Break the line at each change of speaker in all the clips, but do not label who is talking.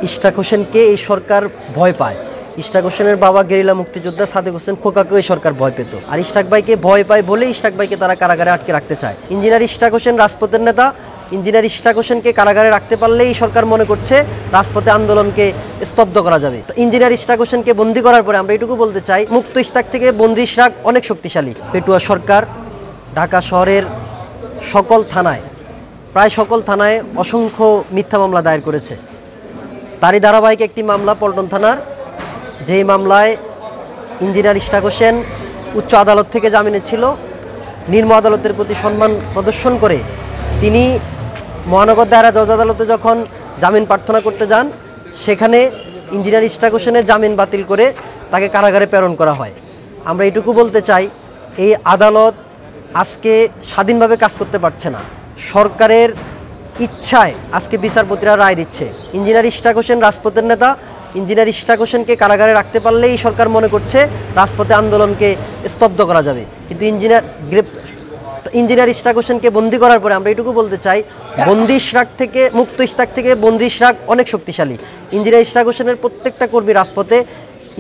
ইশরাক হোসেনকে এই সরকার ভয় পায়। ইশরাক হোসেনের বাবা গেরিলা মুক্তিযোদ্ধা সাদেক হোসেন খোকাকেও এই সরকার ভয় পেত। আর ইশরাক ভাইকে ভয় পায় বলে ইশরাক ভাইকে তারা কারাগারে আটকে রাখতে চায়। ইঞ্জিনিয়ার ইশরাক হোসেন রাজপথের নেতা। ইঞ্জিনিয়ার ইশরাক হোসেনকে কারাগারে রাখতে পারলেই সরকার মনে করছে রাজপথে আন্দোলনকে স্তব্ধ করা যাবে। ইঞ্জিনিয়ার ইশরাক হোসেনকে বন্দী করার পরে আমরা এটুকু বলতে চাই, মুক্ত ইশরাক থেকে বন্দী ইশরাক অনেক শক্তিশালী। পেটুয়া সরকার ঢাকা শহরের সকল থানায়, প্রায় সকল থানায় অসংখ্য মিথ্যা মামলা দায়ের করেছে। তারই ধারাবাহিক একটি মামলা পল্টন থানার, যেই মামলায় ইঞ্জিনিয়ার ইশরাক হোসেন উচ্চ আদালত থেকে জামিনে ছিল। নিম্ন আদালতের প্রতি সম্মান প্রদর্শন করে তিনি মহানগর দায়রা জজ আদালতে যখন জামিন প্রার্থনা করতে যান, সেখানে ইঞ্জিনিয়ার ইশরাক হোসেনের জামিন বাতিল করে তাকে কারাগারে প্রেরণ করা হয়। আমরা এটুকু বলতে চাই, এই আদালত আজকে স্বাধীনভাবে কাজ করতে পারছে না। সরকারের ইচ্ছায় আজকে বিচারপতিরা রায় দিচ্ছে। ইঞ্জিনিয়ার ইশরাক হোসেন রাজপথের নেতা। ইঞ্জিনিয়ার ইশরাক হোসেনকে কারাগারে রাখতে পারলেই সরকার মনে করছে রাজপথে আন্দোলনকে স্তব্ধ করা যাবে। কিন্তু ইঞ্জিনিয়ার ইশরাক হোসেনকে বন্দী করার পরে আমরা এটুকু বলতে চাই, বন্দী ইশরাক থেকে, মুক্ত ইশরাক থেকে বন্দী ইশরাক অনেক শক্তিশালী। ইঞ্জিনিয়ার ইশরাক হোসেনের প্রত্যেকটা কর্মী রাজপথে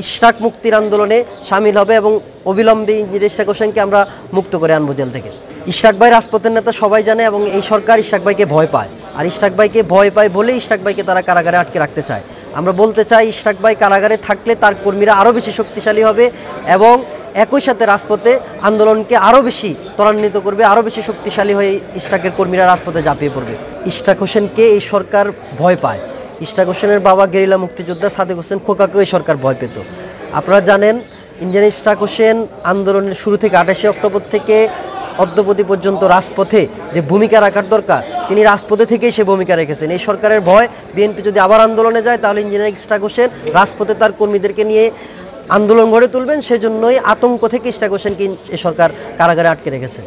ইশরাক মুক্তির আন্দোলনে সামিল হবে এবং অবিলম্বে ইঞ্জিনিয়ার ইশরাক হোসেনকে আমরা মুক্ত করে আনবো জেল থেকে। ইশরাক ভাই রাজপথের নেতা সবাই জানে এবং এই সরকার ইশরাক ভাইকে ভয় পায়। আর ইশরাক ভাইকে ভয় পায় বলে ইশরাক ভাইকে তারা কারাগারে আটকে রাখতে চায়। আমরা বলতে চাই, ইশরাক ভাই কারাগারে থাকলে তার কর্মীরা আরও বেশি শক্তিশালী হবে এবং একই সাথে রাজপথে আন্দোলনকে আরও বেশি ত্বরান্বিত করবে, আরও বেশি শক্তিশালী হয়ে ইশরাকের কর্মীরা রাজপথে ঝাঁপিয়ে পড়বে। ইশরাক হোসেনকে এই সরকার ভয় পায়। ইশরাক হোসেনের বাবা গেরিলা মুক্তিযোদ্ধা সাদেক হোসেন খোকাকেও এই সরকার ভয় পেত। আপনারা জানেন, ইঞ্জিনিয়ার ইশরাক হোসেন আন্দোলনের শুরু থেকে 28 অক্টোবর থেকে অদ্যবধি পর্যন্ত রাজপথে যে ভূমিকা রাখার দরকার, তিনি রাজপথে থেকেই সে ভূমিকা রেখেছেন। এই সরকারের ভয়, বিএনপি যদি আবার আন্দোলনে যায় তাহলে ইঞ্জিনিয়ার ইশরাক হোসেন রাজপথে তার কর্মীদেরকে নিয়ে আন্দোলন গড়ে তুলবেন। সেজন্যই আতঙ্ক থেকে ইশরাক হোসেনকে এই সরকার কারাগারে আটকে রেখেছে।